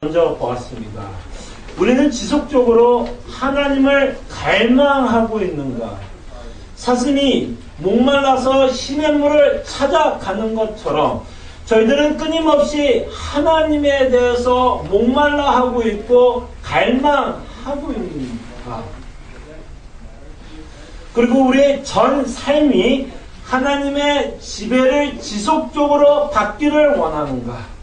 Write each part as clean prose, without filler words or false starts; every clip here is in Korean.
먼저 보았습니다. 우리는 지속적으로 하나님을 갈망하고 있는가? 사슴이 목말라서 시냇물을 찾아가는 것처럼 저희들은 끊임없이 하나님에 대해서 목말라 하고 있고 갈망하고 있는가? 그리고 우리의 전 삶이 하나님의 지배를 지속적으로 받기를 원하는가?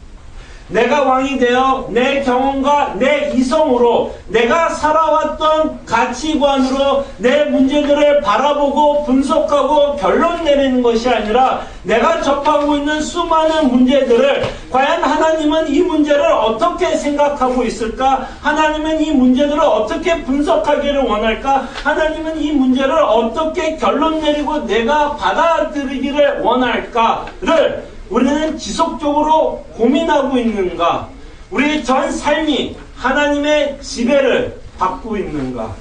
내가 왕이 되어 내 경험과 내 이성으로 내가 살아왔던 가치관으로 내 문제들을 바라보고 분석하고 결론 내리는 것이 아니라 내가 접하고 있는 수많은 문제들을 과연 하나님은 이 문제를 어떻게 생각하고 있을까? 하나님은 이 문제들을 어떻게 분석하기를 원할까? 하나님은 이 문제를 어떻게 결론 내리고 내가 받아들이기를 원할까를 우리는 지속적으로 고민하고 있는가? 우리의 전 삶이 하나님의 지배를 받고 있는가?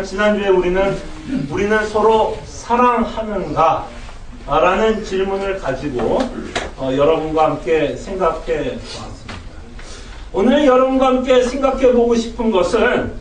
지난주에 우리는 서로 사랑하는가? 라는 질문을 가지고 여러분과 함께 생각해 보았습니다. 오늘 여러분과 함께 생각해 보고 싶은 것은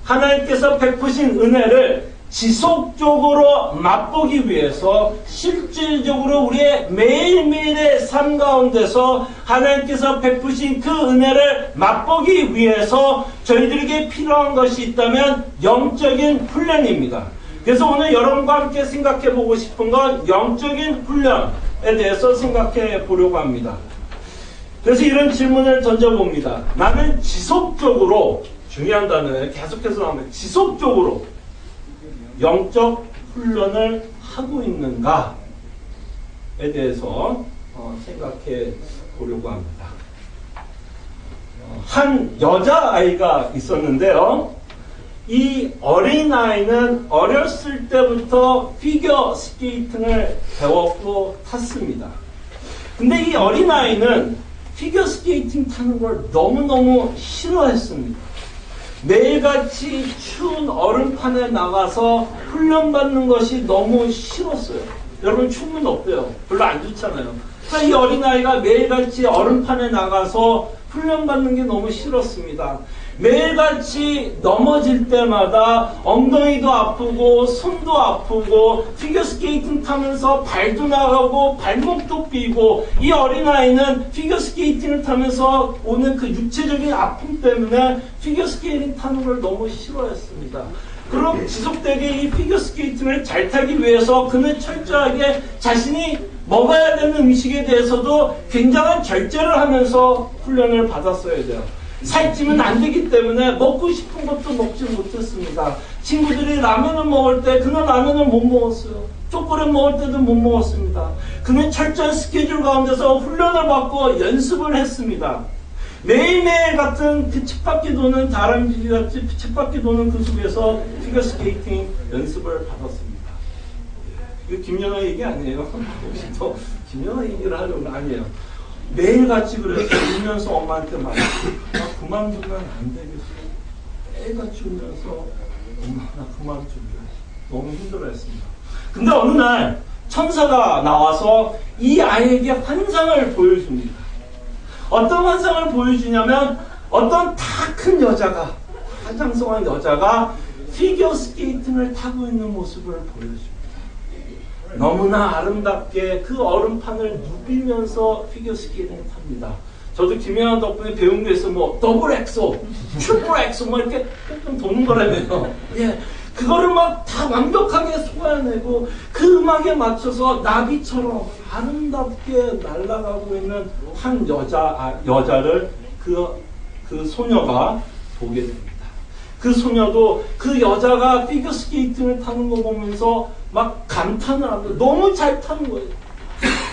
하나님께서 베푸신 은혜를 지속적으로 맛보기 위해서 실질적으로 우리의 매일매일의 삶 가운데서 하나님께서 베푸신 그 은혜를 맛보기 위해서 저희들에게 필요한 것이 있다면 영적인 훈련입니다. 그래서 오늘 여러분과 함께 생각해 보고 싶은 건 영적인 훈련에 대해서 생각해 보려고 합니다. 그래서 이런 질문을 던져봅니다. 나는 지속적으로, 중요한 단어예요. 계속해서 나오면 지속적으로 영적 훈련을 하고 있는가에 대해서 생각해 보려고 합니다. 한 여자아이가 있었는데요. 이 어린아이는 어렸을 때부터 피겨 스케이팅을 배웠고 탔습니다. 근데 이 어린아이는 피겨 스케이팅 타는 걸 너무너무 싫어했습니다. 매일같이 추운 얼음판에 나가서 훈련받는 것이 너무 싫었어요. 여러분 추우면 어때요? 별로 안 좋잖아요. 그러니까 이 어린아이가 매일같이 얼음판에 나가서 훈련받는 게 너무 싫었습니다. 매일같이 넘어질 때마다 엉덩이도 아프고 손도 아프고 피겨스케이팅 타면서 발도 나가고 발목도 삐고 이 어린아이는 피겨스케이팅을 타면서 오는 그 육체적인 아픔 때문에 피겨스케이팅 타는 걸 너무 싫어했습니다. 그럼 지속되게 이 피겨스케이팅을 잘 타기 위해서 그는 철저하게 자신이 먹어야 되는 음식에 대해서도 굉장한 절제를 하면서 훈련을 받았어야 돼요. 살찌면 안 되기 때문에 먹고 싶은 것도 먹지 못했습니다. 친구들이 라면을 먹을 때 그는 라면을 못 먹었어요. 초콜릿 먹을 때도 못 먹었습니다. 그는 철저한 스케줄 가운데서 훈련을 받고 연습을 했습니다. 매일매일 같은 그 쳇바퀴 도는 다람쥐 같이 쳇바퀴 도는 그 속에서 피겨스케이팅 연습을 받았습니다. 이거 김연아 얘기 아니에요? 혹시 또 김연아 얘기를 하려고 아니에요. 매일같이 그래서 울면서 엄마한테 말했어요. 그만두면 안 되겠어. 매일같이 울면서 엄마 나 그만두면 너무 힘들어했습니다. 근데 어느 날 천사가 나와서 이 아이에게 환상을 보여줍니다. 어떤 환상을 보여주냐면 어떤 다 큰 여자가 화장성한 여자가 피겨 스케이팅을 타고 있는 모습을 보여줍니다. 너무나 아름답게 그 얼음판을 누비면서 피겨스케이팅을 탑니다. 저도 김연아 덕분에 배운 게 있어. 뭐 더블 엑소, 트리플 엑소 뭐 이렇게 좀 도는 거라며요. 예, 그거를 막 다 완벽하게 소화해내고 그 음악에 맞춰서 나비처럼 아름답게 날아가고 있는 한 여자를 그 소녀가 보게 됩니다. 그 소녀도 그 여자가 피겨스케이팅을 타는 거 보면서 막 감탄을 하고 너무 잘 타는 거예요.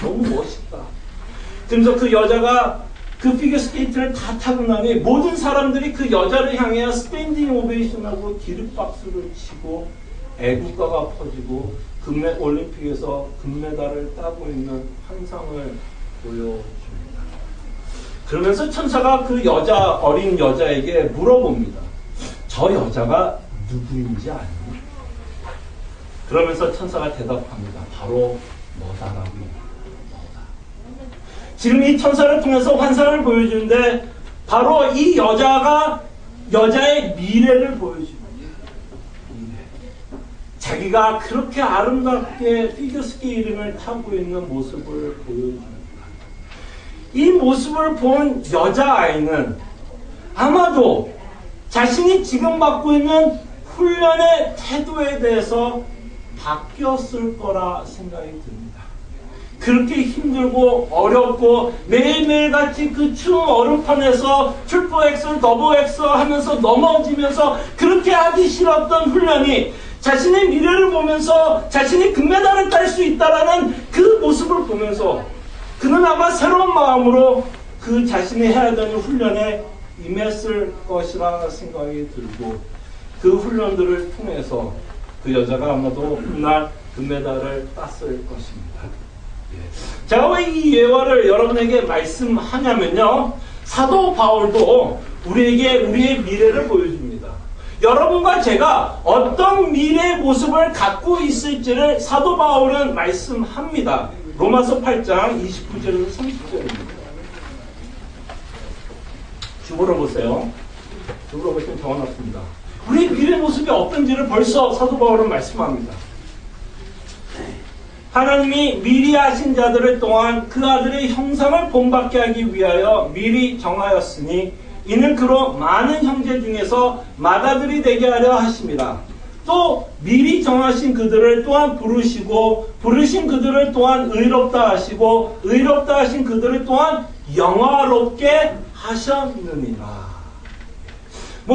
너무 멋있다. 그래서 그 여자가 그 피겨스케이팅을 다 타고 나니 모든 사람들이 그 여자를 향해 스탠딩 오베이션하고 기립박수를 치고 애국가가 퍼지고 올림픽에서 금메달을 따고 있는 환상을 보여줍니다. 그러면서 천사가 그 어린 여자에게 물어봅니다. 저 여자가 누구인지 아니? 그러면서 천사가 대답합니다. 바로 너다라고. 너다. 지금 이 천사를 통해서 환상을 보여주는데 바로 이 여자의 미래를 보여줍니다. 자기가 그렇게 아름답게 피겨스케이팅을 타고 있는 모습을 보여줍니다. 이 모습을 본 여자아이는 아마도 자신이 지금 받고 있는 훈련의 태도에 대해서 바뀌었을 거라 생각이 듭니다. 그렇게 힘들고 어렵고 매일매일 같이 그 추운 얼음판에서 트리플 엑셀, 더블 엑셀 하면서 넘어지면서 그렇게 하기 싫었던 훈련이 자신의 미래를 보면서 자신이 금메달을 딸 수 있다라는 그 모습을 보면서 그는 아마 새로운 마음으로 그 자신이 해야 되는 훈련에 임했을 것이라 생각이 들고 그 훈련들을 통해서 그 여자가 아마도 훗날 금메달을 땄을 것입니다. 제가 왜 이 예화를 여러분에게 말씀하냐면요, 사도 바울도 우리에게 우리의 미래를 보여줍니다. 여러분과 제가 어떤 미래의 모습을 갖고 있을지를 사도 바울은 말씀합니다. 로마서 8장 29절에서 30절입니다. 주보러 보세요. 주보러 보시면 적어놨습니다. 우리의 미래 모습이 어떤지를 벌써 사도 바울은 말씀합니다. 하나님이 미리 아신 자들을 또한 그 아들의 형상을 본받게 하기 위하여 미리 정하였으니 이는 그로 많은 형제 중에서 맏아들이 되게 하려 하심이라. 또 미리 정하신 그들을 또한 부르시고 부르신 그들을 또한 의롭다 하시고 의롭다 하신 그들을 또한 영화롭게 하셨느니라.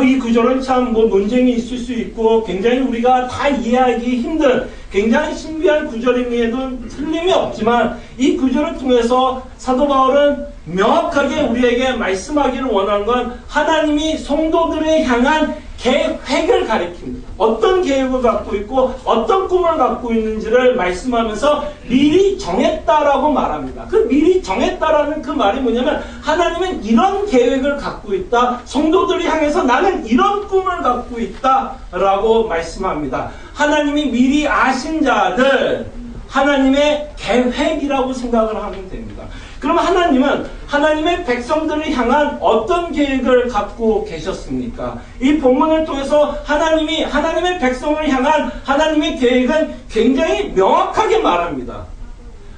이 구절은 참 논쟁이 있을 수 있고 굉장히 우리가 다 이해하기 힘든 굉장히 신비한 구절임에도 틀림이 없지만 이 구절을 통해서 사도 바울은 명확하게 우리에게 말씀하기를 원하는 건 하나님이 성도들을 향한 계획을 가리킵니다. 어떤 계획을 갖고 있고 어떤 꿈을 갖고 있는지를 말씀하면서 미리 정했다라고 말합니다. 그 미리 정했다라는 그 말이 뭐냐면 하나님은 이런 계획을 갖고 있다. 성도들을 향해서 나는 이런 꿈을 갖고 있다라고 말씀합니다. 하나님이 미리 아신 자들, 하나님의 계획이라고 생각을 하면 됩니다. 그럼 하나님은 하나님의 백성들을 향한 어떤 계획을 갖고 계셨습니까? 이 본문을 통해서 하나님이 하나님의 백성을 향한 하나님의 계획은 굉장히 명확하게 말합니다.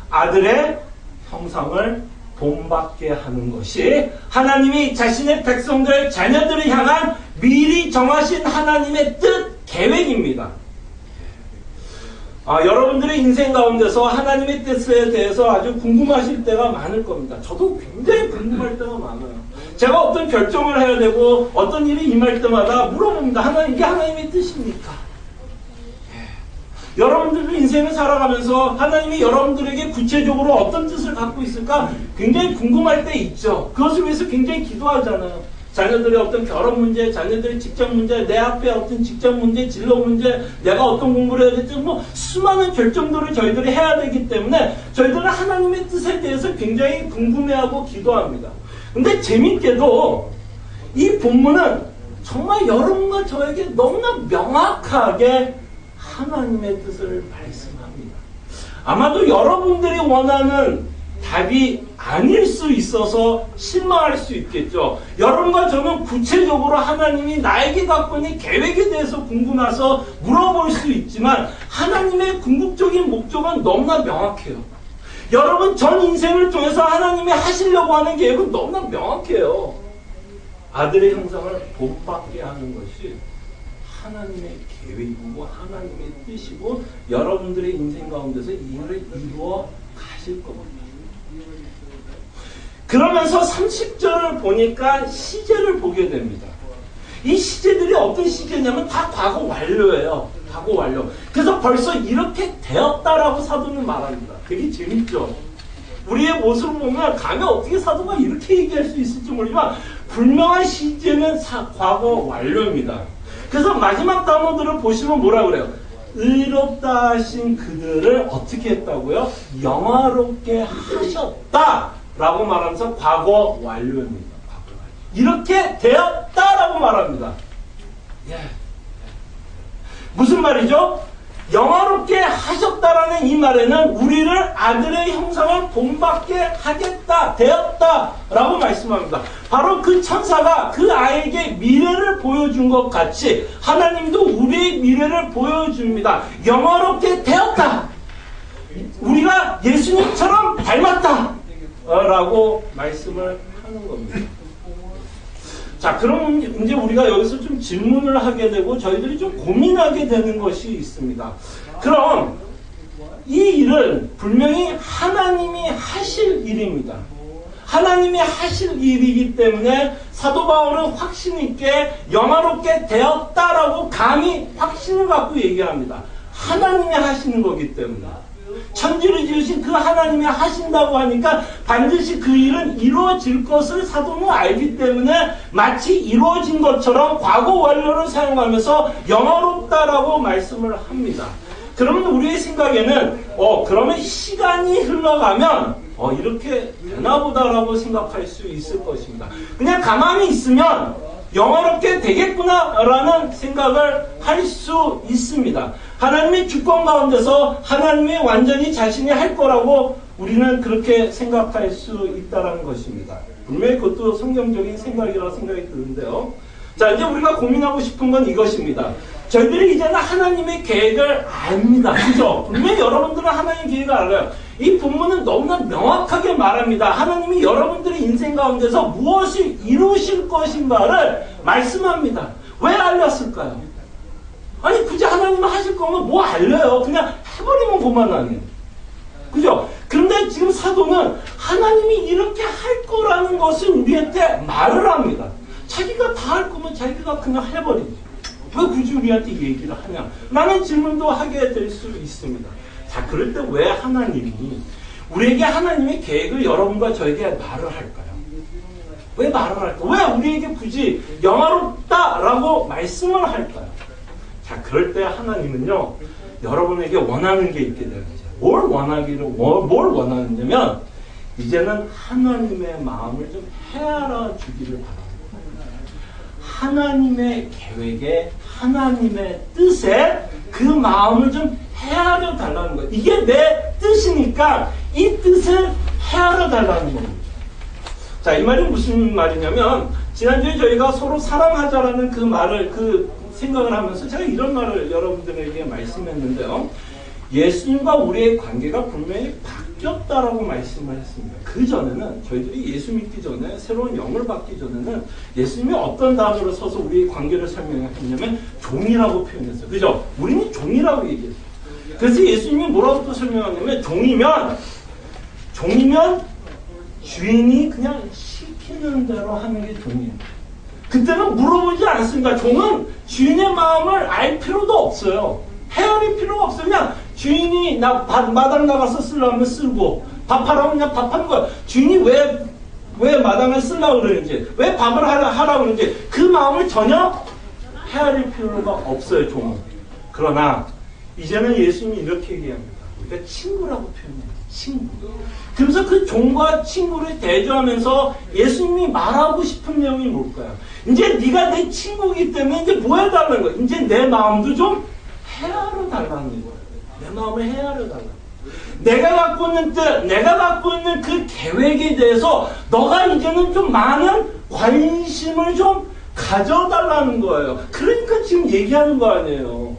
아들의 형상을 본받게 하는 것이 하나님이 자신의 백성들, 자녀들을 향한 미리 정하신 하나님의 뜻, 계획입니다. 여러분들의 인생 가운데서 하나님의 뜻에 대해서 아주 궁금하실 때가 많을 겁니다. 저도 굉장히 궁금할 때가 많아요. 제가 어떤 결정을 해야 되고 어떤 일이 임할 때마다 물어봅니다. 이게 하나님의 뜻입니까? 여러분들의 인생을 살아가면서 하나님이 여러분들에게 구체적으로 어떤 뜻을 갖고 있을까 굉장히 궁금할 때 있죠. 그것을 위해서 굉장히 기도하잖아요. 자녀들의 어떤 결혼 문제, 자녀들의 직장 문제, 내 앞에 어떤 직장 문제, 진로 문제, 내가 어떤 공부를 해야 될지 수많은 결정들을 저희들이 해야 되기 때문에 저희들은 하나님의 뜻에 대해서 굉장히 궁금해하고 기도합니다. 근데 재밌게도 이 본문은 정말 여러분과 저에게 너무나 명확하게 하나님의 뜻을 말씀합니다. 아마도 여러분들이 원하는 답이 아닐 수 있어서 실망할 수 있겠죠. 여러분과 저는 구체적으로 하나님이 나에게 갖고 있는 계획에 대해서 궁금해서 물어볼 수 있지만 하나님의 궁극적인 목적은 너무나 명확해요. 여러분 전 인생을 통해서 하나님이 하시려고 하는 계획은 너무나 명확해요. 아들의 형상을 본받게 하는 것이 하나님의 계획이고 하나님의 뜻이고 여러분들의 인생 가운데서 이를 이루어 가실 겁니다. 그러면서 30절을 보니까 시제를 보게 됩니다. 이 시제들이 어떤 시제냐면 다 과거 완료예요. 과거 완료. 그래서 벌써 이렇게 되었다라고 사도는 말합니다. 되게 재밌죠? 우리의 모습을 보면 감히 어떻게 사도가 이렇게 얘기할 수 있을지 모르지만 분명한 시제는 과거 완료입니다. 그래서 마지막 단어들을 보시면 뭐라 그래요? 의롭다 하신 그들을 어떻게 했다고요? 영화롭게 하셨다 라고 말하면서 과거 완료입니다. 이렇게 되었다라고 말합니다. 무슨 말이죠? 영화롭게 하셨다라는 이 말에는 우리를 아들의 형상을 본받게 하겠다, 되었다라고 말씀합니다. 바로 그 천사가 그 아이에게 미래를 보여준 것 같이 하나님도 우리의 미래를 보여줍니다. 영화롭게 되었다. 우리가 예수님처럼 닮았다. 라고 말씀을 하는 겁니다. 자, 그럼 이제 우리가 여기서 좀 질문을 하게 되고 저희들이 좀 고민하게 되는 것이 있습니다. 그럼 이 일은 분명히 하나님이 하실 일입니다. 하나님이 하실 일이기 때문에 사도 바울은 확신 있게 영화롭게 되었다라고 감히 확신을 갖고 얘기합니다. 하나님이 하시는 거기 때문에. 천지를 지으신 그 하나님이 하신다고 하니까 반드시 그 일은 이루어질 것을 사도는 알기 때문에 마치 이루어진 것처럼 과거 완료를 사용하면서 영화롭다라고 말씀을 합니다. 그러면 우리의 생각에는 그러면 시간이 흘러가면 이렇게 되나보다라고 생각할 수 있을 것입니다. 그냥 가만히 있으면 영화롭게 되겠구나라는 생각을 할 수 있습니다. 하나님의 주권 가운데서 하나님이 완전히 자신이 할 거라고 우리는 그렇게 생각할 수 있다는 것입니다. 분명히 그것도 성경적인 생각이라고 생각이 드는데요. 자, 이제 우리가 고민하고 싶은 건 이것입니다. 저희들이 이제는 하나님의 계획을 압니다. 그죠? 분명히 여러분들은 하나님의 계획을 알아요. 이 본문은 너무나 명확하게 말합니다. 하나님이 여러분들의 인생 가운데서 무엇을 이루실 것인가를 말씀합니다. 왜 알렸을까요? 아니, 굳이 하나님은 하실 거면 뭐 알려요? 그냥 해버리면 그만하네. 그죠? 그런데 지금 사도는 하나님이 이렇게 할 거라는 것을 우리한테 말을 합니다. 자기가 다 할 거면 자기가 그냥 해버리지. 왜 굳이 우리한테 얘기를 하냐? 라는 질문도 하게 될 수 있습니다. 자, 그럴 때 왜 하나님이 우리에게 하나님의 계획을 여러분과 저에게 말을 할까요? 왜 말을 할까요? 왜 우리에게 굳이 영화롭다라고 말씀을 할까요? 자, 그럴 때 하나님은요, 여러분에게 원하는 게 있게 되는 거죠. 뭘 원하느냐면, 이제는 하나님의 마음을 좀 헤아려 주기를 바랍니다. 하나님의 계획에, 하나님의 뜻에 그 마음을 좀 헤아려 달라는 거예요. 이게 내 뜻이니까 이 뜻을 헤아려 달라는 겁니다. 자, 이 말이 무슨 말이냐면, 지난주에 저희가 서로 사랑하자라는 그 말을, 생각을 하면서 제가 이런 말을 여러분들에게 말씀했는데요. 예수님과 우리의 관계가 분명히 바뀌었다라고 말씀을 했습니다. 그 전에는 저희들이 예수 믿기 전에 새로운 영을 받기 전에는 예수님이 어떤 단어로 서서 우리의 관계를 설명했냐면 종이라고 표현했어요. 그죠? 우리는 종이라고 얘기했어요. 그래서 예수님이 뭐라고 또 설명하냐면 종이면 주인이 그냥 시키는 대로 하는 게 종이에요. 그때는 물어보지 않습니다. 종은 주인의 마음을 알 필요도 없어요. 헤아릴 필요가 없어요. 그냥 주인이 마당 나가서 쓰려면 쓰고 밥하라고 그냥 밥하는 거야. 주인이 왜 마당을 쓰려고 그러는지, 왜 밥을 하라고 그러는지 그 마음을 전혀 헤아릴 필요가 없어요. 종은. 그러나 이제는 예수님이 이렇게 얘기합니다. 우리가 친구라고 표현해요. 친구. 그래서 그 종과 친구를 대조하면서 예수님이 말하고 싶은 내용이 뭘까요? 이제 네가 내 친구이기 때문에 이제 뭐 해달라는 거야? 이제 내 마음도 좀 헤아려 달라는 거야. 내 마음을 헤아려 달라. 내가 갖고 있는 뜻, 내가 갖고 있는 그 계획에 대해서 너가 이제는 좀 많은 관심을 좀 가져달라는 거예요. 그러니까 지금 얘기하는 거 아니에요.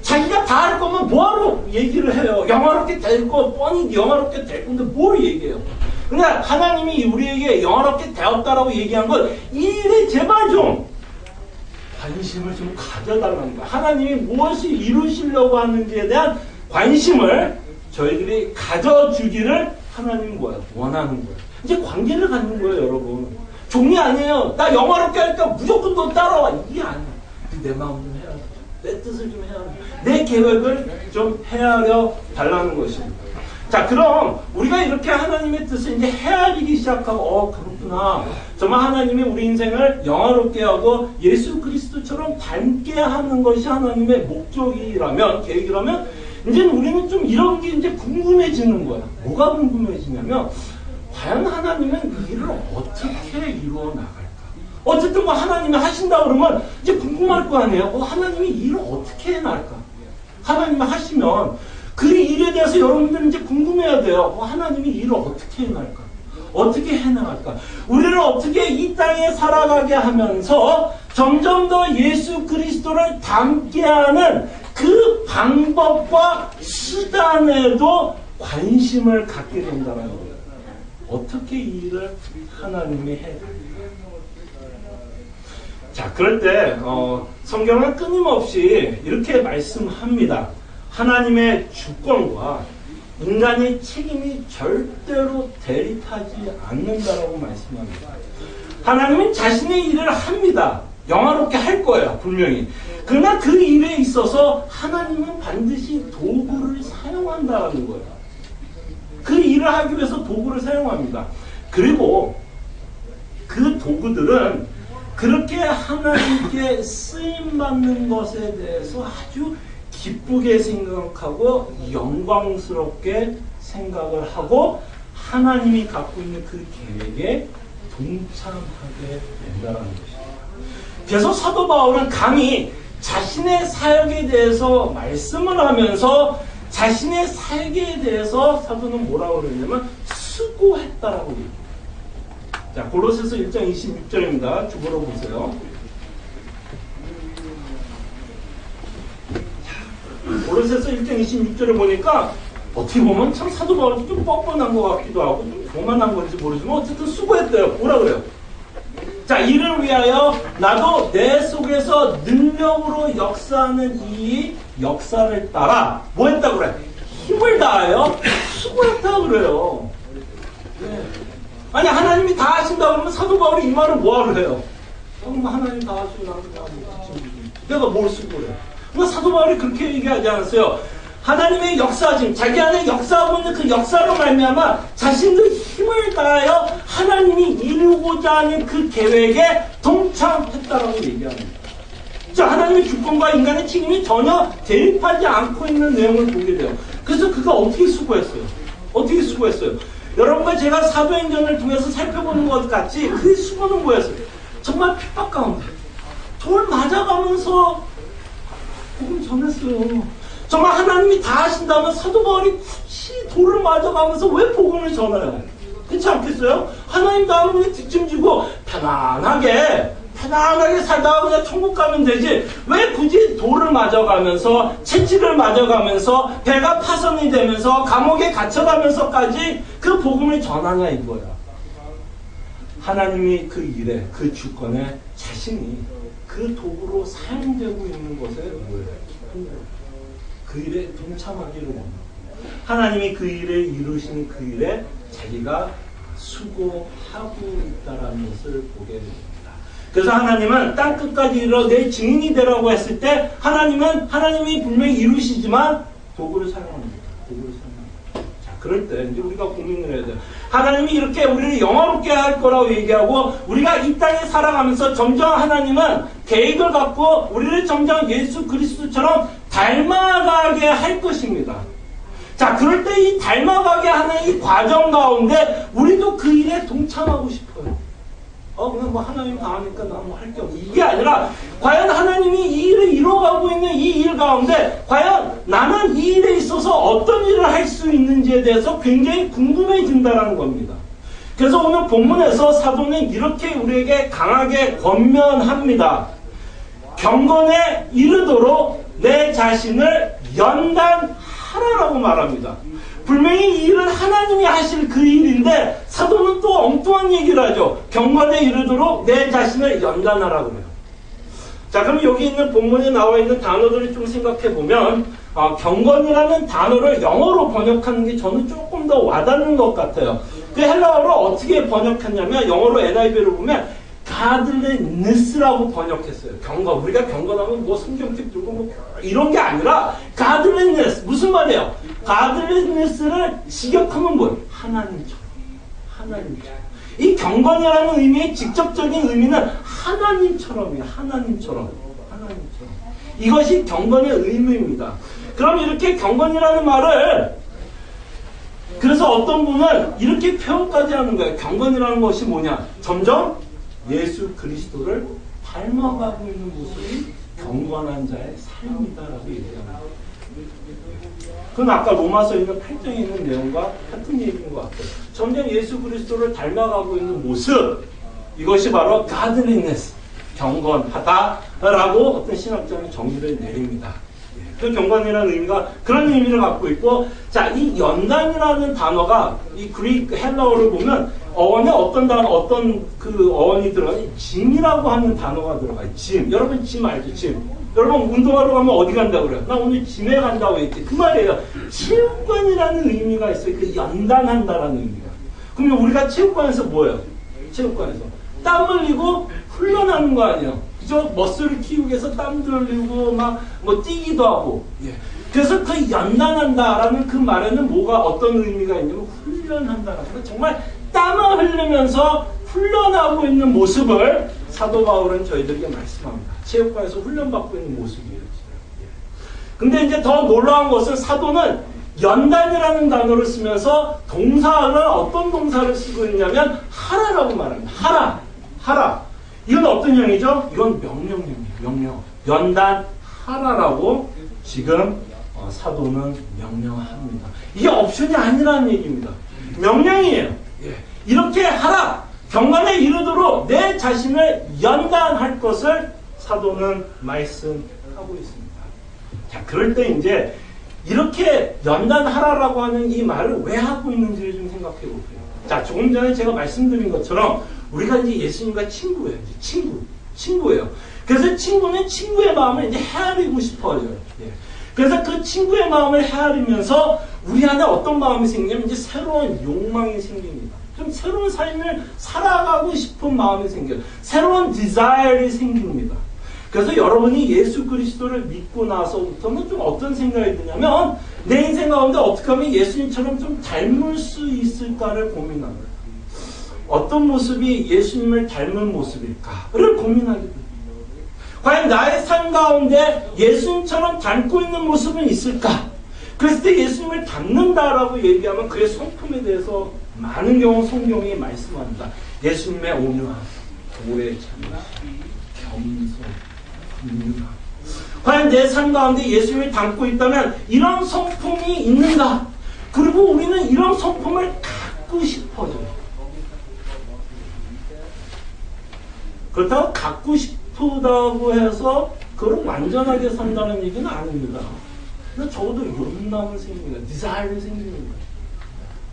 자기가 다 할 거면 뭐하러 얘기를 해요? 영화롭게 될 거 뻔히 영화롭게 될 건데 뭘 얘기해요? 그러니까 하나님이 우리에게 영화롭게 되었다라고 얘기한 건 이 일에 제발 좀 관심을 좀 가져달라는 거야. 하나님이 무엇을 이루시려고 하는지에 대한 관심을 저희들이 가져주기를 하나님은 원하는 거예요. 이제 관계를 갖는 거예요, 여러분. 종이 아니에요. 나 영화롭게 하니까 무조건 너 따라와. 이게 아니야. 내 마음 좀 헤아려. 내 뜻을 좀 헤아려. 내 계획을 좀 헤아려 달라는 것입니다. 자, 그럼 우리가 이렇게 하나님의 뜻을 이제 헤아리기 시작하고 그렇구나. 정말 하나님이 우리 인생을 영화롭게 하고 예수 그리스도처럼 닮게 하는 것이 하나님의 목적이라면, 계획이라면 이제 우리는 좀 이런 게 이제 궁금해지는 거야. 뭐가 궁금해지냐면 과연 하나님은 이 일을 어떻게 이루어 나갈까? 어쨌든 뭐 하나님이 하신다 그러면 이제 궁금할 거 아니에요. 하나님이 이 일을 어떻게 해 나갈까? 하나님이 하시면 그 일에 대해서 여러분들은 이제 궁금해야 돼요. 하나님이 이 일을 어떻게 해나갈까? 어떻게 해나갈까? 우리를 어떻게 이 땅에 살아가게 하면서 점점 더 예수 그리스도를 닮게 하는 그 방법과 수단에도 관심을 갖게 된다는 거예요. 어떻게 이 일을 하나님이 해? 자, 그럴 때 성경은 끊임없이 이렇게 말씀합니다. 하나님의 주권과 인간의 책임이 절대로 대립하지 않는다라고 말씀합니다. 하나님은 자신의 일을 합니다. 영화롭게 할 거예요, 분명히. 그러나 그 일에 있어서 하나님은 반드시 도구를 사용한다는 거예요. 그 일을 하기 위해서 도구를 사용합니다. 그리고 그 도구들은 그렇게 하나님께 쓰임받는 것에 대해서 아주 기쁘게 생각하고 영광스럽게 생각을 하고 하나님이 갖고 있는 그 계획에 동참하게 된다는 것입니다. 그래서 사도 바울은 감히 자신의 사역에 대해서 말씀을 하면서 자신의 사역에 대해서 사도는 뭐라고 그러냐면 수고했다라고 얘기해요. 자, 골로새서 1장 26절입니다. 주보러 보세요. 골로새서 1장 26절을 보니까 어떻게 보면 참 사도 바울이 좀 뻔뻔한 것 같기도 하고 좀 교만한 건지 모르지만 어쨌든 수고했대요. 뭐라 그래요? 자, 이를 위하여 나도 내 속에서 능력으로 역사하는 이 역사를 따라 뭐 했다고 그래? 힘을 다하여 수고했다 그래요. 네. 아니, 하나님이 다 하신다 그러면 사도 바울이 이 말을 뭐하러 해요? 하나님 다 하시고 내가 뭘 수고해? 그러니까 사도 바울이 그렇게 얘기하지 않았어요. 하나님의 역사하심, 자기 안에 역사하고 있는 그 역사로 말미암아 자신도 힘을 다하여 하나님이 이루고자 하는 그 계획에 동참했다라고 얘기합니다. 자, 하나님의 주권과 인간의 책임이 전혀 대립하지 않고 있는 내용을 보게 돼요. 그래서 그가 어떻게 수고했어요? 어떻게 수고했어요? 여러분과 제가 사도행전을 통해서 살펴보는 것 같이 그 수고는 뭐였어요? 정말 핍박 가운데 돌 맞아가면서 복음 전했어요. 정말 하나님이 다 하신다면 사도 바울이 굳이 돌을 맞아가면서 왜 복음을 전해요? 그렇지 않겠어요? 하나님 다음에 그냥 뒷짐지고 편안하게 살다가 그냥 천국 가면 되지. 왜 굳이 돌을 맞아가면서 채찍을 맞아가면서 배가 파손이 되면서 감옥에 갇혀가면서까지 그 복음을 전하냐 이거야. 하나님이 그 일에 그 주권에 자신이 그 도구로 사용되고 있는 것에 뭐예요? 그 일에 동참하기를 원합니다. 하나님이 그 일을 이루시는 그 일에 자기가 수고하고 있다는 것을 보게 됩니다. 그래서 하나님은 땅 끝까지 이르러 내 증인이 되라고 했을 때 하나님이 분명히 이루시지만 도구를 사용합니다. 도구를 사용합니다. 자, 그럴 때 이제 우리가 고민을 해야 돼요. 하나님이 이렇게 우리를 영화롭게 할 거라고 얘기하고 우리가 이 땅에 살아가면서 점점 하나님은 계획을 갖고 우리를 점점 예수 그리스도처럼 닮아가게 할 것입니다. 자, 그럴 때 이 닮아가게 하는 이 과정 가운데 우리도 그 일에 동참하고 싶어요. 그냥 뭐 하나님 다 하니까 나 뭐 할 게 없어. 이게 아니라 과연 하나님이 이 일을 이뤄가고 있는 이 일 가운데 과연 나는 이 일에 있어서 어떤 일을 할 수 있는지에 대해서 굉장히 궁금해진다는 겁니다. 그래서 오늘 본문에서 사도는 이렇게 우리에게 강하게 권면합니다. 경건에 이르도록 내 자신을 연단하라라고 말합니다. 분명히 이 일은 하나님이 하실 그 일인데 사도는 또 엉뚱한 얘기를 하죠. 경건에 이르도록 내 자신을 연단하라 그래요. 자, 그럼 여기 있는 본문에 나와 있는 단어들을 좀 생각해 보면 경건이라는 단어를 영어로 번역하는 게 저는 조금 더 와닿는 것 같아요. 그 헬라어로 어떻게 번역했냐면 영어로 NIV를 보면 godliness라고 번역했어요. 경건. 우리가 경건하면 뭐 성경책 들고 뭐 이런 게 아니라 godliness. 무슨 말이에요? godliness를 직역하면 뭐예요? 하나님처럼. 이 경건이라는 의미의 직접적인 의미는 하나님처럼이에요. 하나님처럼. 이것이 경건의 의미입니다. 그럼 이렇게 경건이라는 말을 그래서 어떤 분은 이렇게 표현까지 하는 거예요. 경건이라는 것이 뭐냐? 점점 예수 그리스도를 닮아가고 있는 모습이 경건한 자의 삶이다라고 얘기합니다. 그건 아까 로마서 있는 8장에 있는 내용과 같은 얘기인 것 같아요. 점점 예수 그리스도를 닮아가고 있는 모습, 이것이 바로 godliness, 경건하다라고 어떤 신학자는 정의를 내립니다. 그 경건이라는 의미가 그런 의미를 갖고 있고, 자, 이 연단이라는 단어가 이 그리스 헬라어를 보면 어원에 어떤 단어, 어떤 그 어원이 들어가요? 짐이라고 하는 단어가 들어가요. 짐. 여러분 짐 알죠? 짐. 여러분 운동하러 가면 어디 간다고 그래요? 나 오늘 짐에 간다고 했지. 그 말이에요. 체육관이라는 의미가 있어요. 그 연단한다라는 의미가. 그러면 우리가 체육관에서 뭐예요? 체육관에서 땀 흘리고 훈련하는 거 아니에요? 그죠? 머슬을 키우기 위해서 땀 흘리고 막 뭐 뛰기도 하고. 예. 그래서 그 연단한다라는 그 말에는 뭐가 어떤 의미가 있냐면 훈련한다라는, 정말 땀을 흘리면서 훈련하고 있는 모습을 사도 바울은 저희들에게 말씀합니다. 체육관에서 훈련받고 있는 모습이에요. 근데 이제 더 놀라운 것은 사도는 연단이라는 단어를 쓰면서 동사를 어떤 동사를 쓰고 있냐면 하라라고 말합니다. 하라. 이건 어떤 형이죠? 이건 명령형이에요. 명령. 연단하라라고 지금 사도는 명령합니다. 이게 옵션이 아니라는 얘기입니다. 명령이에요. 예. 이렇게 하라. 경건에 이르도록 내 자신을 연단할 것을 사도는 말씀하고 있습니다. 자, 그럴 때 이제 이렇게 연단하라라고 하는 이 말을 왜 하고 있는지를 좀 생각해 볼게요. 자, 조금 전에 제가 말씀드린 것처럼 우리가 이제 예수님과 친구예요. 이제 친구예요. 그래서 친구는 친구의 마음을 이제 헤아리고 싶어요. 예. 그래서 그 친구의 마음을 헤아리면서 우리 안에 어떤 마음이 생기냐면 이제 새로운 욕망이 생깁니다. 좀 새로운 삶을 살아가고 싶은 마음이 생겨요. 새로운 디자이어이 생깁니다. 그래서 여러분이 예수 그리스도를 믿고 나서부터는 좀 어떤 생각이 드냐면 내 인생 가운데 어떻게 하면 예수님처럼 좀 닮을 수 있을까를 고민합니다. 어떤 모습이 예수님을 닮은 모습일까를 고민하게 됩니다. 과연 나의 삶 가운데 예수님처럼 닮고 있는 모습은 있을까? 그랬을 때 예수님을 닮는다라고 얘기하면 그의 성품에 대해서 많은 경우 성경이 말씀합니다. 예수님의 온유함, 오래 참으심, 겸손, 긍휼함. 과연 내 삶 가운데 예수님을 닮고 있다면 이런 성품이 있는가? 그리고 우리는 이런 성품을 갖고 싶어요. 그렇다고 갖고 싶다고 해서 그걸 완전하게 산다는 얘기는 아닙니다. 근데 적어도 욕망을 생깁니다. 디자이어를 생깁니다.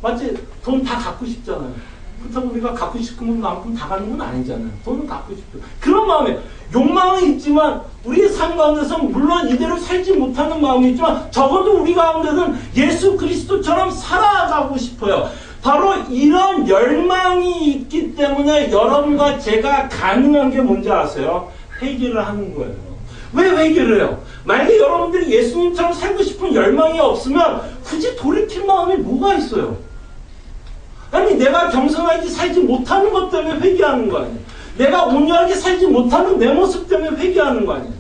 마치 돈 다 갖고 싶잖아요. 그렇다고 우리가 갖고 싶은 만큼 다 갖는 건 아니잖아요. 돈은 갖고 싶죠. 그런 마음에 욕망은 있지만 우리의 삶 가운데서 물론 이대로 살지 못하는 마음이 있지만 적어도 우리 가운데는 예수 그리스도처럼 살아가고 싶어요. 바로 이런 열망이 있기 때문에 여러분과 제가 가능한 게 뭔지 아세요? 회개를 하는 거예요. 왜 회개를 해요? 만약에 여러분들이 예수님처럼 살고 싶은 열망이 없으면 굳이 돌이킬 마음이 뭐가 있어요? 아니 내가 겸손하게 살지 못하는 것 때문에 회개하는 거 아니에요? 내가 온유하게 살지 못하는 내 모습 때문에 회개하는 거 아니에요?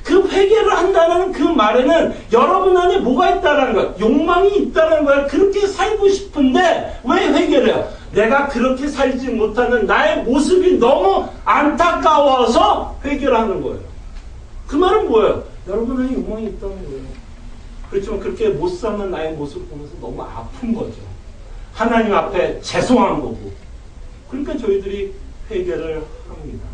그 회개를 한다는 그 말에는 여러분 안에 뭐가 있다는 거야? 욕망이 있다는 거야. 그렇게 살고 싶은데 왜 회개를 해요? 내가 그렇게 살지 못하는 나의 모습이 너무 안타까워서 회개를 하는 거예요. 그 말은 뭐예요? 여러분 안에 욕망이 있다는 거예요. 그렇지만 그렇게 못 사는 나의 모습을 보면서 너무 아픈 거죠. 하나님 앞에 죄송한 거고. 그러니까 저희들이 회개를 합니다.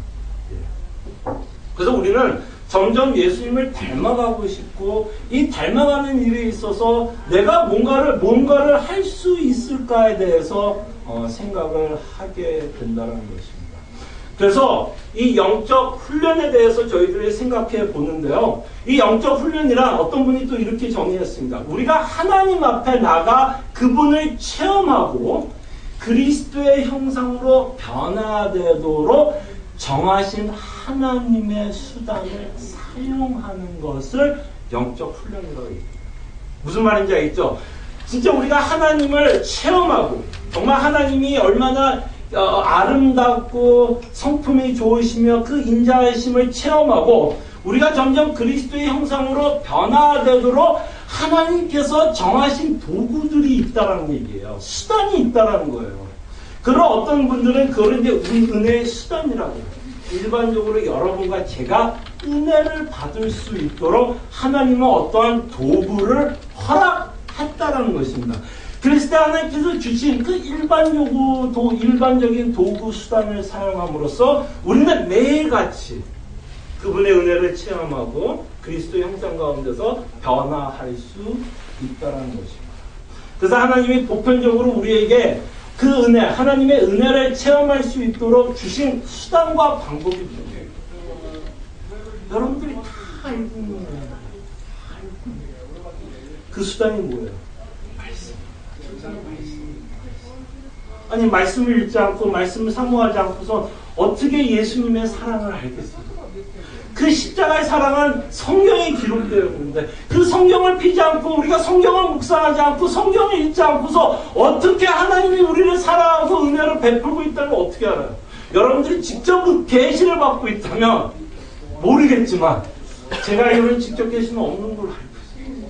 예. 그래서 우리는 점점 예수님을 닮아가고 싶고 이 닮아가는 일에 있어서 내가 뭔가를 할 수 있을까에 대해서 생각을 하게 된다는 것입니다. 그래서 이 영적 훈련에 대해서 저희들이 생각해 보는데요. 이 영적 훈련이란 어떤 분이 또 이렇게 정의했습니다. 우리가 하나님 앞에 나가 그분을 체험하고 그리스도의 형상으로 변화되도록 정하신 하나님의 수단을 사용하는 것을 영적 훈련이라고 합니다. 무슨 말인지 알겠죠? 진짜 우리가 하나님을 체험하고 정말 하나님이 얼마나 아름답고 성품이 좋으시며 그 인자하심을 체험하고 우리가 점점 그리스도의 형상으로 변화되도록 하나님께서 정하신 도구들이 있다는 얘기예요. 수단이 있다는 거예요. 그런 어떤 분들은 그걸 이제 은혜의 수단이라고 해요. 일반적으로 여러분과 제가 은혜를 받을 수 있도록 하나님은 어떠한 도구를 허락했다라는 것입니다. 그랬을 때 하나님께서 주신 그 일반적인 도구 수단을 사용함으로써 우리는 매일같이 그분의 은혜를 체험하고 그리스도 형상 가운데서 변화할 수 있다는 것입니다. 그래서 하나님이 보편적으로 우리에게 그 은혜, 하나님의 은혜를 체험할 수 있도록 주신 수단과 방법이 있습니다. 여러분들이 다 알고 있는 거예요. 그 수단이 뭐예요? 말씀. 아니, 말씀을 읽지 않고 말씀을 사모하지 않고서 어떻게 예수님의 사랑을 알겠어요? 그 십자가의 사랑은 성경에 기록되어 있는데 그 성경을 피지 않고 우리가 성경을 묵상하지 않고 성경을 읽지 않고서 어떻게 하나님이 우리를 사랑하고 은혜를 베풀고 있다는 걸 어떻게 알아요? 여러분들이 직접 그 계시를 받고 있다면 모르겠지만 제가 알기로는 직접 계시는 없는 걸로 알고 있어요.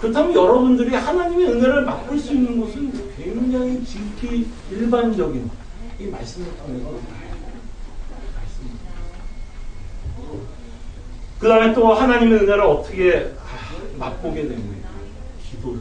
그렇다면 여러분들이 하나님의 은혜를 맛볼 수 있는 것은 굉장히 지극히 일반적인 이 말씀을 통해서 그 다음에 또 하나님의 은혜를 어떻게 맛보게 된 거예요? 기도를.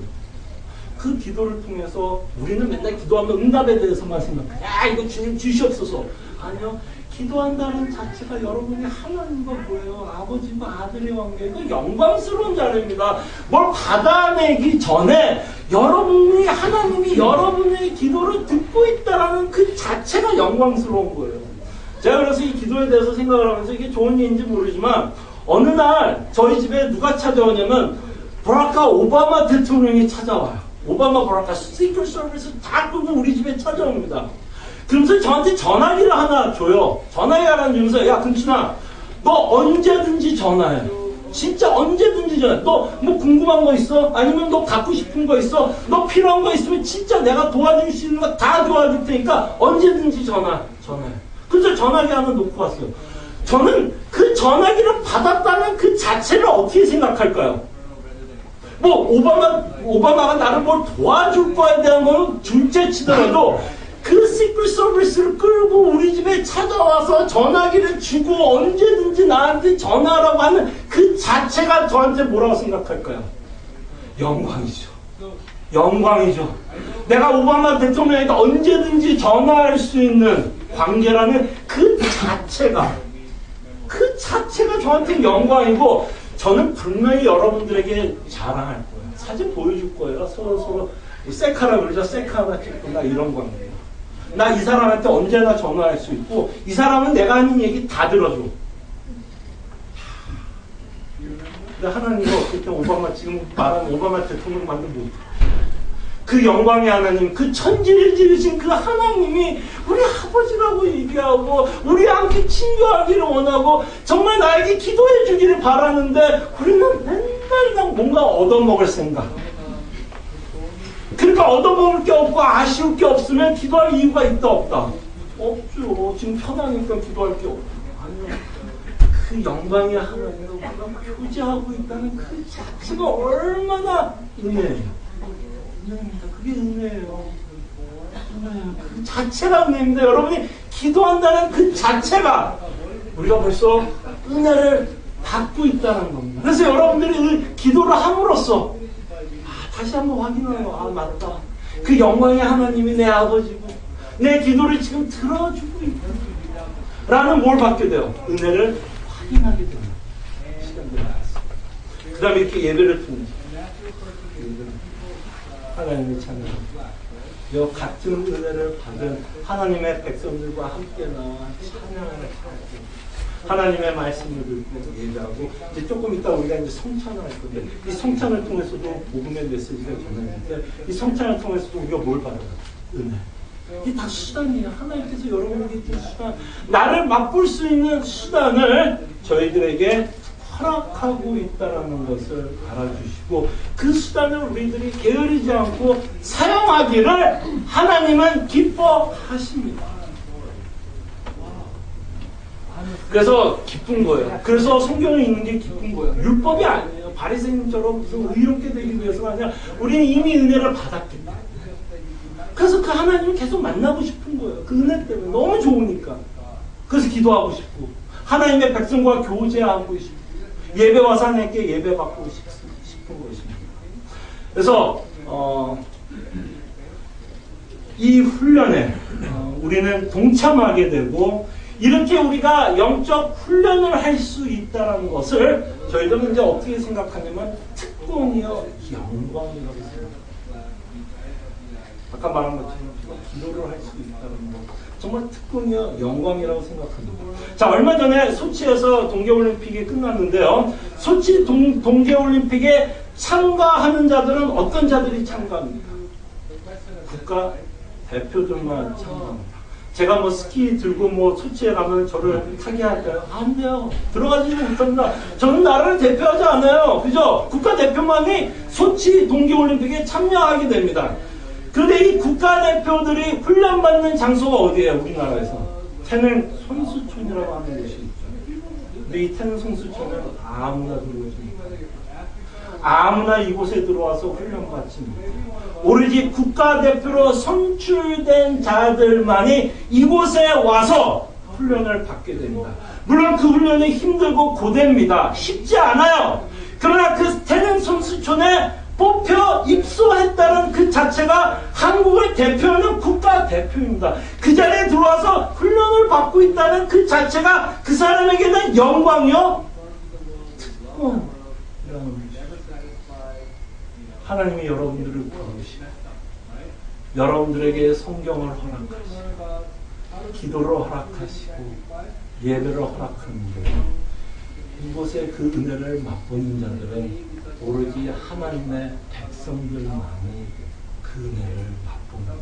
그 기도를 통해서 우리는 맨날 기도하면 응답에 대해서만 생각해. 야, 이거 주님 주시옵소서. 아니요. 기도한다는 자체가 여러분이 하나님과 뭐예요? 아버지와 아들의 관계. 그 영광스러운 자리입니다. 뭘 받아내기 전에 여러분이 하나님이 여러분의 기도를 듣고 있다는 그 자체가 영광스러운 거예요. 제가 그래서 이 기도에 대해서 생각을 하면서 이게 좋은 일인지 모르지만 어느 날 저희 집에 누가 찾아오냐면 버라카 오바마 대통령이 찾아와요. 오바마 버라카 시크릿 서비스 다 끄고 우리 집에 찾아옵니다. 그러면서 저한테 전화기를 하나 줘요. 전화기 하나 주면서 야 금춘아 너 언제든지 전화해. 진짜 언제든지 전화해. 너 뭐 궁금한 거 있어? 아니면 너 갖고 싶은 거 있어? 너 필요한 거 있으면 진짜 내가 도와줄 수 있는 거 다 도와줄 테니까 언제든지 전화해. 그래서 전화기 하나 놓고 왔어요. 저는 그 전화기를 받았다는 그 자체를 어떻게 생각할까요? 뭐 오바마가 나를 뭘 도와줄 거에 대한 건 둘째 치더라도 그 시크릿 서비스를 끌고 우리 집에 찾아와서 전화기를 주고 언제든지 나한테 전화하라고 하는 그 자체가 저한테 뭐라고 생각할까요? 영광이죠. 영광이죠. 내가 오바마 대통령에게 언제든지 전화할 수 있는 관계라는 그 자체가 저한테 영광이고 저는 분명히 여러분들에게 자랑할 거예요. 사진 보여줄 거예요. 서로 셀카라 그러죠. 셀카 하나 찍고 나 이런 관계예요. 나 이 사람한테 언제나 전화할 수 있고 이 사람은 내가 하는 얘기 다 들어줘. 근데 하나님은 어쨌든 오바마 지금 말하는 오바마 대통령 만든 못. 그 영광의 하나님, 그 천지를 지으신 그 하나님이 우리 아버지라고 얘기하고 우리 함께 친교하기를 원하고 정말 나에게 기도해 주기를 바라는데 우리는 맨날 그냥 뭔가 얻어먹을 생각. 그러니까 얻어먹을 게 없고 아쉬울 게 없으면 기도할 이유가 있다 없다? 없죠. 지금 편하니까 기도할 게 없죠. 아니요. 그 영광의 하나님을 우리가 표지하고 있다는 그 자체가 얼마나 은혜예요. 은혜입니다. 그게 은혜예요. 그 자체가 은혜입니다. 여러분이 기도한다는 그 자체가 우리가 벌써 은혜를 받고 있다는 겁니다. 그래서 여러분들이 기도를 함으로써 다시 한번 확인하는 거. 맞다. 그 영광의 하나님이 내 아버지고 내 기도를 지금 들어주고 있다. 라는 뭘 받게 돼요? 은혜를 확인하게 되는 시간들이 나왔습니다. 그 다음에 이렇게 예배를 통해서 하나님의 찬양합니다. 이 같은 은혜를 받은 하나님의 백성들과 함께 나와 찬양을 하고 하나님의 말씀을 듣고 예배하고 이제 조금 이따 우리가 이제 성찬을 할 건데 이 성찬을 통해서도 복음의 메시지가 전해지는데 이 성찬을 통해서도 우리가 뭘 받아요? 은혜. 이게 다 수단이에요. 하나님께서 여러분에게 준 수단, 나를 맛볼 수 있는 수단을 저희들에게 허락하고 있다는 것을 알아주시고 그 수단을 우리들이 게으르지 않고 사용하기를 하나님은 기뻐하십니다. 그래서 기쁜 거예요. 그래서 성경을 읽는 게 기쁜 거예요. 율법이 아니에요. 바리새인처럼 무슨 의롭게 되기 위해서가 아니라 우리는 이미 은혜를 받았기 때문에. 그래서 그 하나님을 계속 만나고 싶은 거예요. 그 은혜 때문에 너무 좋으니까. 그래서 기도하고 싶고 하나님의 백성과 교제하고 싶고 예배 와서 하나님께 예배 받고 싶은 것입니다. 그래서 이 훈련에 우리는 동참하게 되고 이렇게 우리가 영적 훈련을 할 수 있다는 것을 저희들은 이제 어떻게 생각하냐면 특권이요 영광이라고 생각합니다. 아까 말한 것처럼 기도를 할 수 있다는 것 정말 특권이요 영광이라고 생각합니다. 자, 얼마 전에 소치에서 동계올림픽이 끝났는데요. 소치 동계올림픽에 참가하는 자들은 어떤 자들이 참가합니까? 국가 대표들만 참가합니다. 제가 뭐 스키 들고 뭐 소치에 가면 저를 타게 할까요? 안 돼요. 들어가지도 못합니다. 저는 나라를 대표하지 않아요. 그죠? 국가 대표만이 소치 동계올림픽에 참여하게 됩니다. 그런데 이 국가대표들이 훈련받는 장소가 어디예요? 우리나라에서 태릉 선수촌이라고 하는 곳이 있죠. 근데 이 태릉 선수촌은 아무나 들어오지 못해요. 아무나 이곳에 들어와서 훈련받지 못해요. 오로지 국가대표로 선출된 자들만이 이곳에 와서 훈련을 받게 됩니다. 물론 그 훈련이 힘들고 고됩니다. 쉽지 않아요. 그러나 그 태릉 선수촌에 뽑혀 입소했다는 그 자체가 한국을 대표하는 국가대표입니다. 그 자리에 들어와서 훈련을 받고 있다는 그 자체가 그 사람에게는 영광이요 특권이라는 것입니다. 하나님이 여러분들을 부르시고 여러분들에게 성경을 허락하시고 기도를 허락하시고 예배를 허락하는데 이곳에 그 은혜를 맛보는 자들은 오로지 하나님의 백성들만이 그 은혜를 맛봅니다.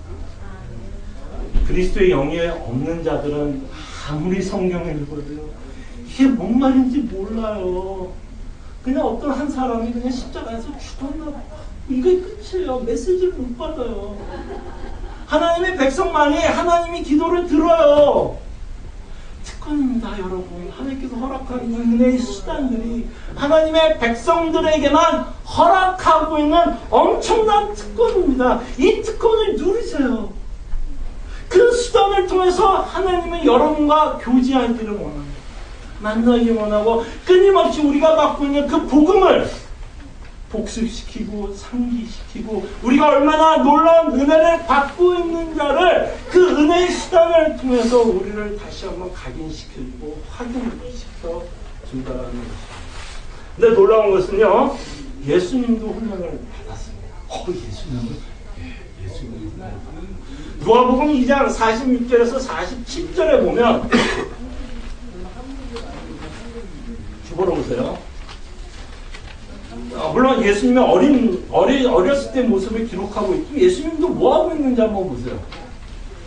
그리스도의 영에 없는 자들은 아무리 성경을 읽어도 이게 뭔 말인지 몰라요. 그냥 어떤 한 사람이 그냥 십자가에서 죽었나 봐. 이게 끝이에요. 메시지를 못 받아요. 하나님의 백성만이 하나님이 기도를 들어요. 특권입니다, 여러분. 하나님께서 허락한 이 은혜의 수단들이 하나님의 백성들에게만 허락하고 있는 엄청난 특권입니다. 이 특권을 누리세요. 그 수단을 통해서 하나님은 여러분과 교제하기를 원합니다. 만나기 원하고 끊임없이 우리가 받고 있는 그 복음을 복습시키고 상기시키고 우리가 얼마나 놀라운 은혜를 받고 있는 자를 그 은혜의 수단을 통해서 우리를 다시 한번 각인시켜주고 확인시켜 준다는 것입니다. 근데 놀라운 것은요, 예수님도 훈련을 받았습니다. 예수님도 훈련을 받았습니다. 누가복음 2장 46절에서 47절에 보면 주보러 오세요. 물론 예수님의 어렸을 때 모습을 기록하고 있고 예수님도 뭐하고 있는지 한번 보세요.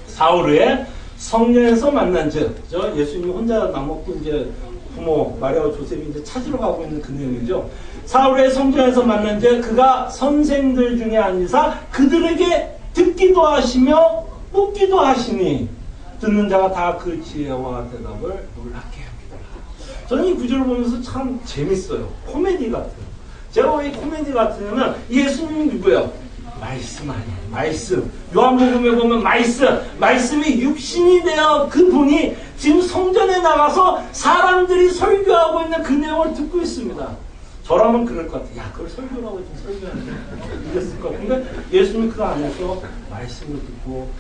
사흘후에 성령에서 만난 즉, 예수님이 혼자 남았고 이제 부모 마리아와 조셉이 이제 찾으러 가고 있는 그 내용이죠. 사흘후에 성령에서 만난 즉 그가 선생들 중에 앉으사 그들에게 듣기도 하시며 묻기도 하시니 듣는 자가 다 그 지혜와 대답을 놀랍게 합니다. 저는 이 구절을 보면서 참 재밌어요. 코미디 같아요. 제가 왜 코미디 같으냐면 예수님이 누구예요? 말씀 아니에요. 말씀. 요한복음에 보면 말씀이 육신이 되어 그분이 지금 성전에 나가서 사람들이 설교하고 있는 그 내용을 듣고 있습니다. 저라면 그럴 것 같아요. 야, 그걸 설교라고 좀 설교하는데 이랬을 것 같은데 예수님이 그 안에서 말씀을 듣고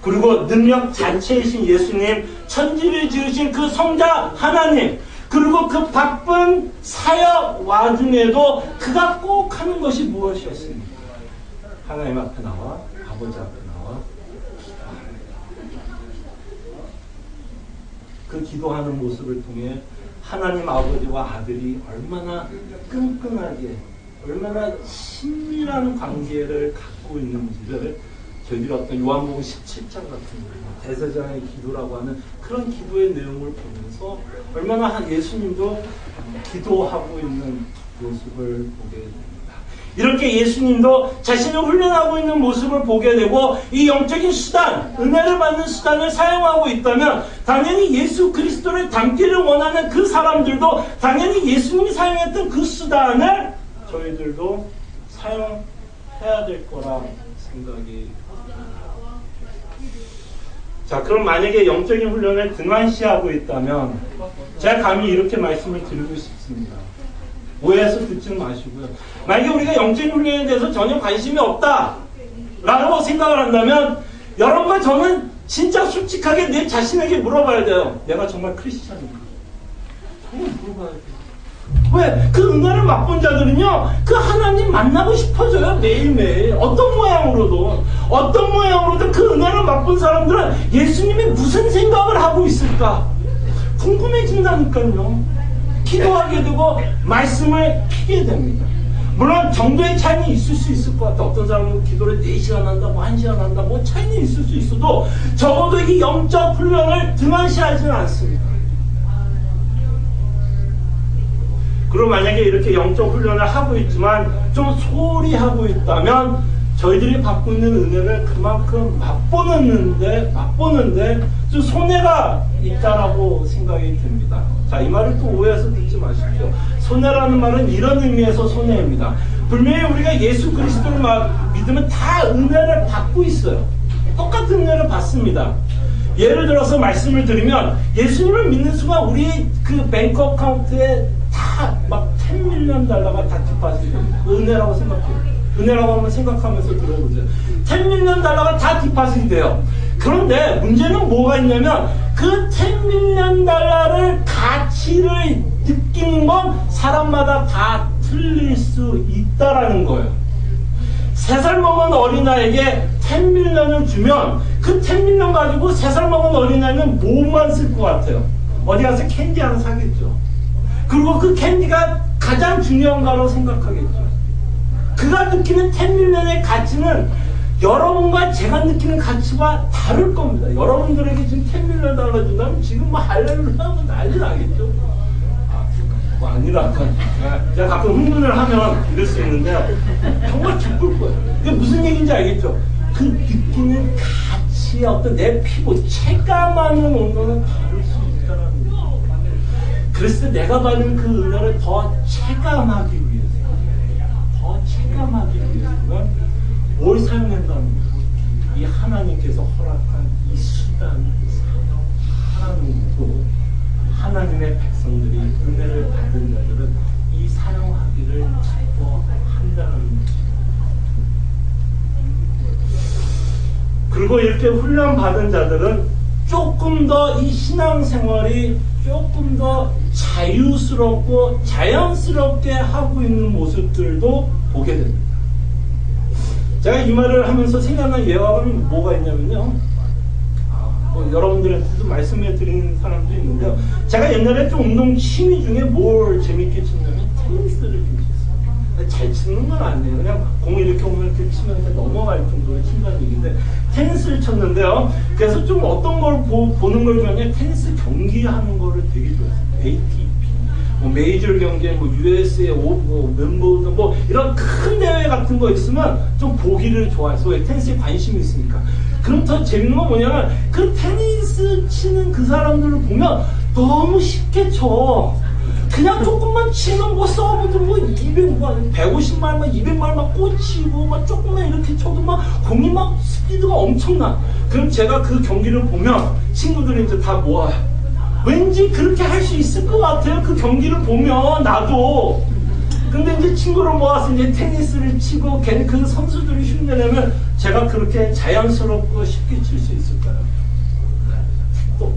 그리고 능력 자체이신 예수님, 천지를 지으신 그 성자 하나님, 그리고 그 바쁜 사역 와중에도 그가 꼭 하는 것이 무엇이었습니까? 하나님 앞에 나와, 아버지 앞에 나와 기도하는 그 기도하는 모습을 통해 하나님 아버지와 아들이 얼마나 끈끈하게, 얼마나 친밀한 관계를 갖고 있는지를 저희들이 어떤 요한복음 17장 같은 대제사장의 기도라고 하는 그런 기도의 내용을 보면서 얼마나 예수님도 기도하고 있는 모습을 보게 됩니다. 이렇게 예수님도 자신을 훈련하고 있는 모습을 보게 되고 이 영적인 수단, 은혜를 받는 수단을 사용하고 있다면 당연히 예수 그리스도를 닮기를 원하는 그 사람들도 당연히 예수님이 사용했던 그 수단을 저희들도 사용해야 될 거라 생각이 자, 그럼 만약에 영적인 훈련을 등한시하고 있다면 제가 감히 이렇게 말씀을 드리고 싶습니다. 오해해서 듣지 마시고요. 만약에 우리가 영적인 훈련에 대해서 전혀 관심이 없다라고 생각을 한다면 여러분과 저는 진짜 솔직하게 내 자신에게 물어봐야 돼요. 내가 정말 크리스찬인가? 정말 물어봐야 돼요. 왜? 그 은혜를 맛본 자들은요, 그 하나님 만나고 싶어져요. 매일매일. 어떤 모양으로든 그 은혜를 맛본 사람들은 예수님이 무슨 생각을 하고 있을까? 궁금해진다니까요. 기도하게 되고, 말씀을 피게 됩니다. 물론 정도의 차이는 있을 수 있을 것 같아. 어떤 사람은 기도를 4시간 한다, 뭐 1시간 한다, 뭐 차이는 있을 수 있어도 적어도 이 영적 훈련을 등한시하지는 않습니다. 그리고 만약에 이렇게 영적 훈련을 하고 있지만 좀 소홀히 하고 있다면 저희들이 받고 있는 은혜를 그만큼 맛보는데 좀 손해가 있다라고 생각이 듭니다. 자, 이 말을 또 오해해서 듣지 마십시오. 손해라는 말은 이런 의미에서 손해입니다. 분명히 우리가 예수 그리스도를 믿으면 다 은혜를 받고 있어요. 똑같은 은혜를 받습니다. 예를 들어서 말씀을 드리면 예수님을 믿는 순간 우리 그 뱅크 어카운트에 다 막 $10 million 다 뒷받침이 됩니다. 은혜라고 생각해요. 은혜라고 한번 생각하면서 들어보세요. $10 million 다 뒷받침이 돼요. 그런데 문제는 뭐가 있냐면 그 $10 million를 가치를 느끼는 건 사람마다 다 틀릴 수 있다라는 거예요. 3살 먹은 어린아이에게 $10 million을 주면 그 $10 million 가지고 3살 먹은 어린아이는 뭐만 쓸 것 같아요? 어디 가서 캔디 하나 사겠죠. 그리고 그 캔디가 가장 중요한가로 생각하겠죠. 그가 느끼는 $10 million의 가치는 여러분과 제가 느끼는 가치와 다를 겁니다. 여러분들에게 지금 $10 million 준다면 지금 뭐 할렐루야 하면 난리 나겠죠. 뭐 아니라 제가 가끔 흥분을 하면 이럴 수 있는데 정말 기쁠 거예요. 이게 무슨 얘기인지 알겠죠? 그 느끼는 가치의 어떤 내 피부 체감하는 온도는 다를 수 있다는 거죠. 그래서 내가 받은 그 은혜를 더 체감하기 위해서는 뭘 사용한다는 거죠? 이 하나님께서 허락한 이 수단, 하나님도 하나님의 백성들이 은혜를 받은 자들은 이 사용하기를 기뻐한다는 거죠. 그리고 이렇게 훈련받은 자들은 조금 더 이 신앙생활이 조금 더 자유스럽고 자연스럽게 하고 있는 모습들도 보게 됩니다. 제가 이 말을 하면서 생각난 예화가 뭐가 있냐면요. 뭐 여러분들한테도 말씀해 드리는 사람도 있는데요. 제가 옛날에 좀 운동 취미 중에 뭘 재밌게 쳤냐면 테니스를 좀 쳤어요. 잘 치는 건 아니에요. 그냥 공 이렇게 오면 이렇게 치면 넘어갈 정도로 친다는 얘기인데 테니스를 쳤는데요. 그래서 좀 어떤 걸 보는 걸 좋아하냐, 테니스 경기하는 거를 되게 좋아했어요. ATP, 뭐 메이저 경기에 뭐 USA, 뭐 멤버든 뭐 이런 큰 대회 같은 거 있으면 좀 보기를 좋아해서 왜 테니스에 관심이 있으니까. 그럼 더 재밌는 건 뭐냐면 그 테니스 치는 그 사람들을 보면 너무 쉽게 쳐. 그냥 조금만 치면 뭐 서브도 뭐 200만, 150만, 200만만 꽂히고 막 조금만 이렇게 쳐도 막 공이 막 스피드가 엄청나. 그럼 제가 그 경기를 보면 친구들이 이제 다 모아요. 왠지 그렇게 할 수 있을 것 같아요. 그 경기를 보면 나도. 근데 이제 친구를 모아서 이제 테니스를 치고 걔네 그 선수들이 흉내내면 제가 그렇게 자연스럽고 쉽게 칠 수 있을까요? 또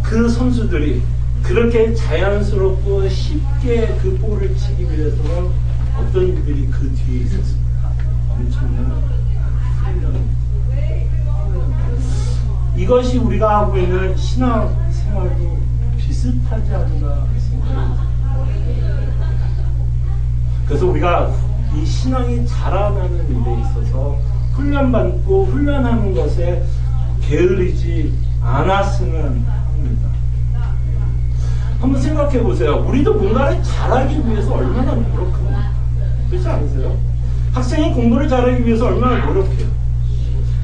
그 선수들이 그렇게 자연스럽고 쉽게 그 볼을 치기 위해서는 어떤 일들이 그 뒤에 있었습니다. 엄청난 훈련. 이것이 우리가 하고 있는 신앙 생활도 비슷하지 않나 생각합니다. 그래서 우리가 이 신앙이 자라나는 일에 있어서 훈련받고 훈련하는 것에 게으르지 않았으면 합니다. 한번 생각해 보세요. 우리도 뭔가를 잘하기 위해서 얼마나 노력합니까? 그렇지 않으세요? 학생이 공부를 잘하기 위해서 얼마나 노력해요?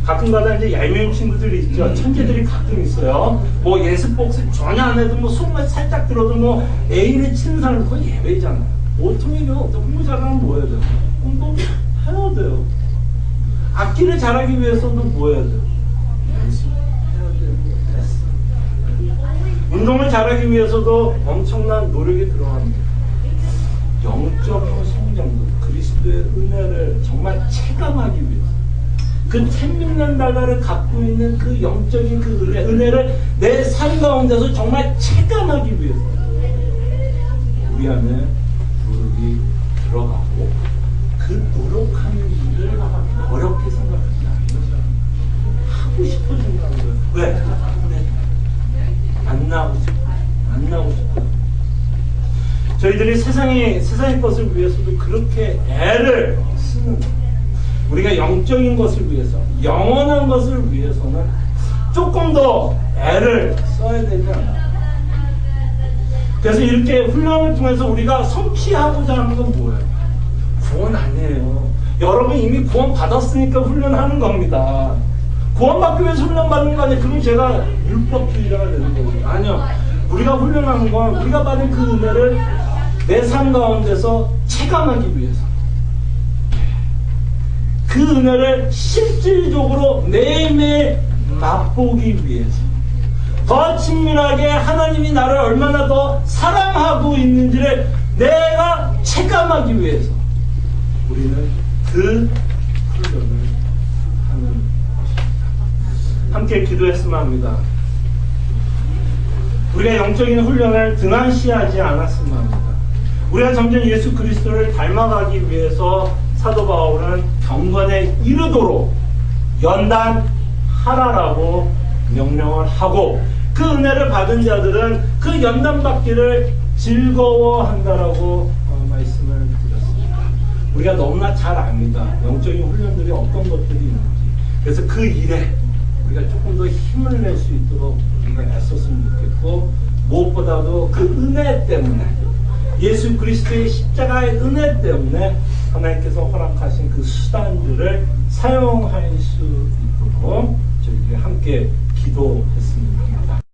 가끔가다 이제 얄미운 친구들이 있죠. 천재들이 가끔 있어요. 뭐 예습 복습 전혀 안 해도 뭐 수업만 살짝 들어도 뭐 A를 치는 사람은 그건 예외잖아요. 보통이요. 공부 잘하면 뭐 해야 돼요? 공부 해야 돼요. 악기를 잘하기 위해서도 뭐 해야 돼요? 잘하기 위해서도 엄청난 노력이 들어갑니다. 영적인 성장도 그리스도의 은혜를 정말 체감하기 위해서 그 책 믿는 달라를 갖고 있는 그 영적인 그 은혜를 내 삶 가운데서 정말 체감하기 위해서 우리 안에 노력이 들어가고 그 노력하는 일을 어렵게 생각합니다. 하고 싶어진다는 거예요. 왜? 만나고 싶어요. 저희들이 세상의 것을 위해서도 그렇게 애를 쓰는 우리가 영적인 것을 위해서 영원한 것을 위해서는 조금 더 애를 써야 되지 않나. 그래서 이렇게 훈련을 통해서 우리가 성취하고자 하는 건 뭐예요? 구원 아니에요. 여러분 이미 구원 받았으니까 훈련하는 겁니다. 구원 받기 위해서 훈련 받는 거 아니에요. 그럼 제가 율법주의자가 되는 거죠. 아니요. 우리가 훈련하는 건 우리가 받은 그 은혜를 내 삶 가운데서 체감하기 위해서 그 은혜를 실질적으로 매일매일 맛보기 위해서 더 친밀하게 하나님이 나를 얼마나 더 사랑하고 있는지를 내가 체감하기 위해서 우리는 그 훈련을 하는 것입니다. 함께 기도했으면 합니다. 우리가 영적인 훈련을 등한시하지 않았으면 합니다. 우리가 점점 예수 그리스도를 닮아가기 위해서 사도 바울은 경건에 이르도록 연단하라라고 명령을 하고 그 은혜를 받은 자들은 그 연단받기를 즐거워한다라고 말씀을 드렸습니다. 우리가 너무나 잘 압니다. 영적인 훈련들이 어떤 것들이 있는지. 그래서 그 일에 우리가 조금 더 힘을 낼 수 있도록 우리가 애썼으면 좋겠고 무엇보다도 그 은혜 때문에 예수 그리스도의 십자가의 은혜 때문에 하나님께서 허락하신 그 수단들을 사용할 수 있도록 저희들이 함께 기도했습니다.